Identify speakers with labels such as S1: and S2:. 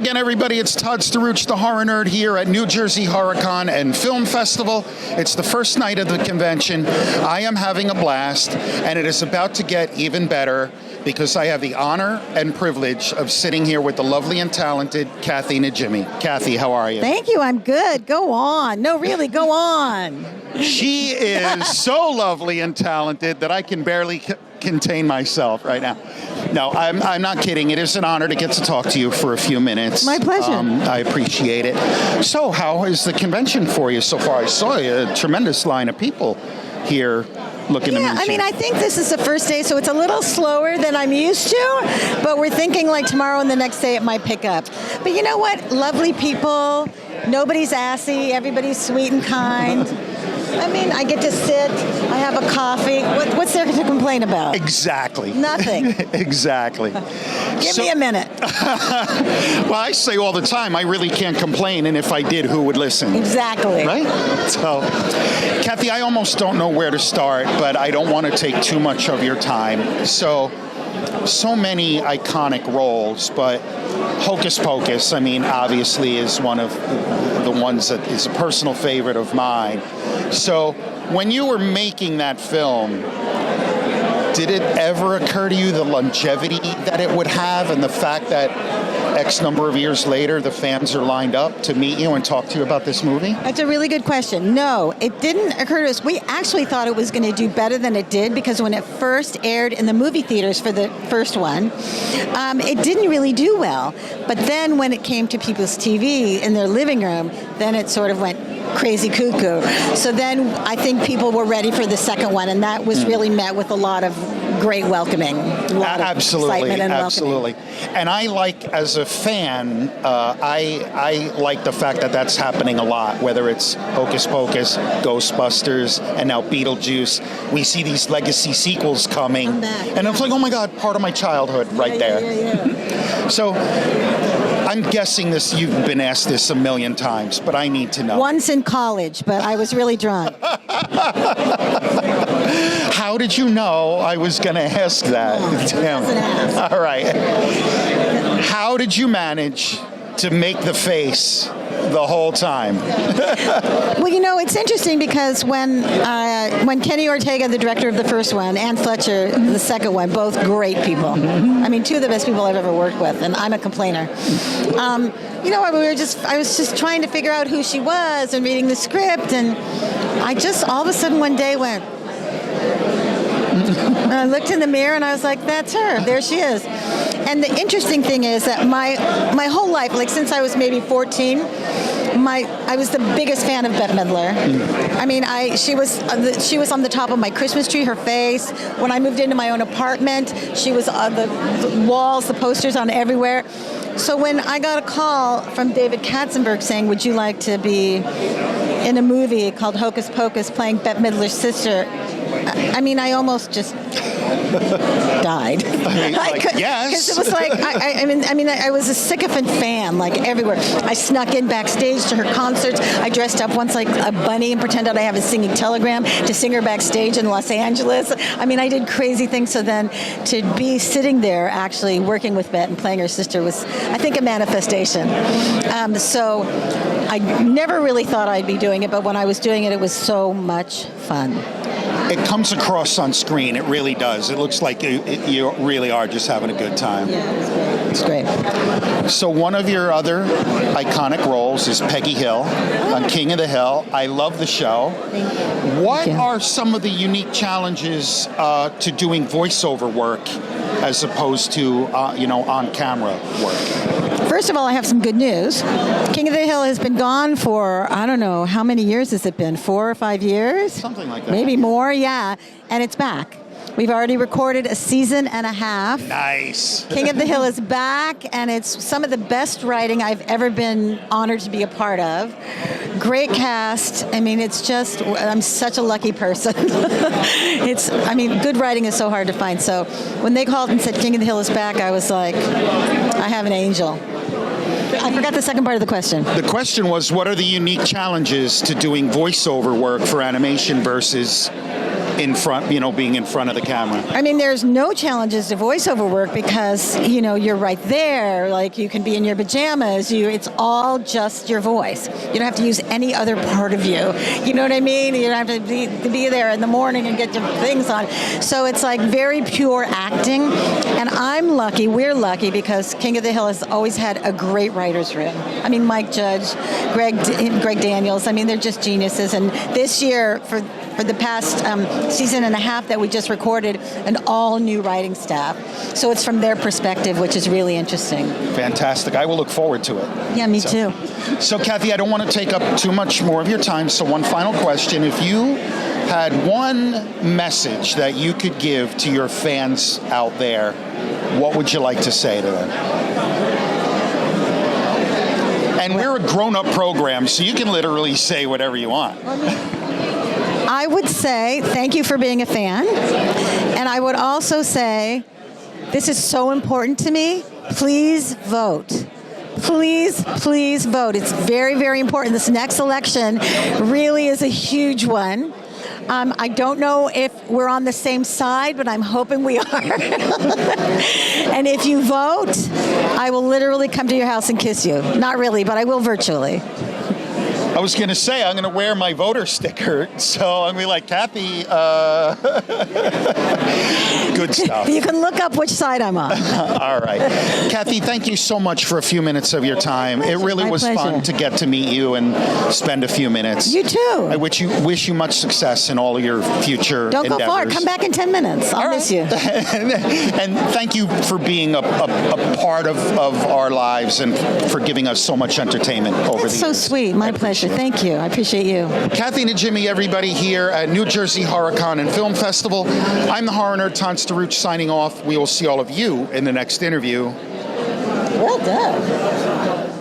S1: again, everybody. It's Todd Staruch, the horror nerd, here at New Jersey HorrorCon and Film Festival. It's the first night of the convention. I am having a blast, and it is about to get even better because I have the honor and privilege of sitting here with the lovely and talented Kathy Najimy. Kathy, how are you?
S2: Thank you. I'm good. Go on. No, really, go on.
S1: She is so lovely and talented that I can barely contain myself right now. No, I'm not kidding. It is an honor to get to talk to you for a few minutes.
S2: My pleasure.
S1: I appreciate it. So, how is the convention for you so far? I saw a tremendous line of people here looking to meet you.
S2: I mean, I think this is the first day, so it's a little slower than I'm used to, but we're thinking like tomorrow and the next day it might pick up. But you know what? Lovely people. Nobody's assy. Everybody's sweet and kind. I mean, I get to sit, I have a coffee. What's there to complain about?
S1: Exactly.
S2: Nothing.
S1: Exactly.
S2: Give me a minute.
S1: Well, I say all the time, I really can't complain, and if I did, who would listen?
S2: Exactly.
S1: Right? So, Kathy, I almost don't know where to start, but I don't want to take too much of your time. So many iconic roles, but Hocus Pocus, I mean, obviously is one of the ones that is a personal favorite of mine. So when you were making that film, did it ever occur to you the longevity that it would have and the fact that X number of years later the fans are lined up to meet you and talk to you about this movie?
S2: That's a really good question. No, it didn't occur to us. We actually thought it was going to do better than it did because when it first aired in the movie theaters for the first one, it didn't really do well. But then when it came to people's TV in their living room, then it sort of went crazy cuckoo. So then I think people were ready for the second one, and that was really met with a lot of great welcoming. A lot of excitement and
S1: absolutely.
S2: welcoming.
S1: And I like, as a fan, I like the fact that that's happening a lot, whether it's Hocus Pocus, Ghostbusters, and now Beetlejuice. We see these legacy sequels coming, and it's like, oh my God, part of my childhood right there.
S2: Yeah.
S1: So I'm guessing you've been asked this a million times, but I need to know.
S2: Once in college, but I was really drunk.
S1: How did you know I was going to ask that?
S2: Damn.
S1: All right. How did you manage to make the face the whole time?
S2: Well, you know, it's interesting because when Kenny Ortega, the director of the first one, and Fletcher, the second one, both great people. I mean, two of the best people I've ever worked with, and I'm a complainer. You know, I was just trying to figure out who she was and reading the script, and I just all of a sudden one day went, and I looked in the mirror and I was like, that's her. There she is. And the interesting thing is that my whole life, like since I was maybe 14, I was the biggest fan of Bette Midler. I mean, she was on the top of my Christmas tree, her face. When I moved into my own apartment, she was on the walls, the posters on everywhere. So when I got a call from David Katzenberg saying, would you like to be in a movie called Hocus Pocus playing Bette Midler's sister, I mean, I almost just died.
S1: Yes.
S2: Because it was like, I was a sycophant fan, like everywhere. I snuck in backstage to her concerts. I dressed up once like a bunny and pretended I have a singing telegram to sing her backstage in Los Angeles. I mean, I did crazy things. So then to be sitting there actually working with Bette and playing her sister was, I think, a manifestation. So I never really thought I'd be doing it, but when I was doing it, it was so much fun.
S1: It comes across on screen. It really does. It looks like you really are just having a good time.
S2: Yeah, it's great.
S1: So one of your other iconic roles is Peggy Hill on King of the Hill. I love the show. What are some of the unique challenges to doing voiceover work as opposed to on-camera work?
S2: First of all, I have some good news. King of the Hill has been gone for, I don't know, how many years has it been? 4 or 5 years?
S1: Something like that.
S2: Maybe more, yeah. And it's back. We've already recorded a season and a half.
S1: Nice.
S2: King of the Hill is back, and it's some of the best writing I've ever been honored to be a part of. Great cast. I mean, it's just, I'm such a lucky person. Good writing is so hard to find. So when they called and said King of the Hill is back, I was like, I have an angel. I forgot the second part of the question.
S1: The question was, what are the unique challenges to doing voiceover work for animation versus in front, being in front of the camera?
S2: I mean, there's no challenges to voiceover work because, you're right there. Like, you can be in your pajamas. It's all just your voice. You don't have to use any other part of you. You know what I mean? You don't have to be there in the morning and get your things on. So it's like very pure acting. And I'm lucky, we're lucky, because King of the Hill has always had a great writer's room. I mean, Mike Judge, Greg Daniels, I mean, they're just geniuses. And this year, for the past season and a half that we just recorded, an all-new writing staff. So it's from their perspective, which is really interesting.
S1: Fantastic. I will look forward to it.
S2: Yeah, me too.
S1: So, Kathy, I don't want to take up too much more of your time, so one final question. If you had one message that you could give to your fans out there, what would you like to say to them? And we're a grown-up program, so you can literally say whatever you want.
S2: I would say thank you for being a fan. And I would also say this is so important to me. Please vote. Please, please vote. It's very, very important. This next election really is a huge one. I don't know if we're on the same side, but I'm hoping we are. And if you vote, I will literally come to your house and kiss you. Not really, but I will virtually.
S1: I was going to say, I'm going to wear my voter sticker, so I'm going to be like, Kathy, good stuff.
S2: You can look up which side I'm on.
S1: All right. Kathy, thank you so much for a few minutes of your time. It really was fun to get to meet you and spend a few minutes.
S2: You too.
S1: I wish you much success in all of your future
S2: Don't
S1: endeavors.
S2: go far. Come back in 10 minutes. I'll miss you.
S1: And thank you for being a part of our lives and for giving us so much entertainment over the years.
S2: That's so sweet. My pleasure. Thank you. I appreciate you.
S1: Kathy Najimy, everybody, here at New Jersey HorrorCon and Film Festival. I'm the horror nerd, Ton Staruch, signing off. We will see all of you in the next interview.
S2: Well done.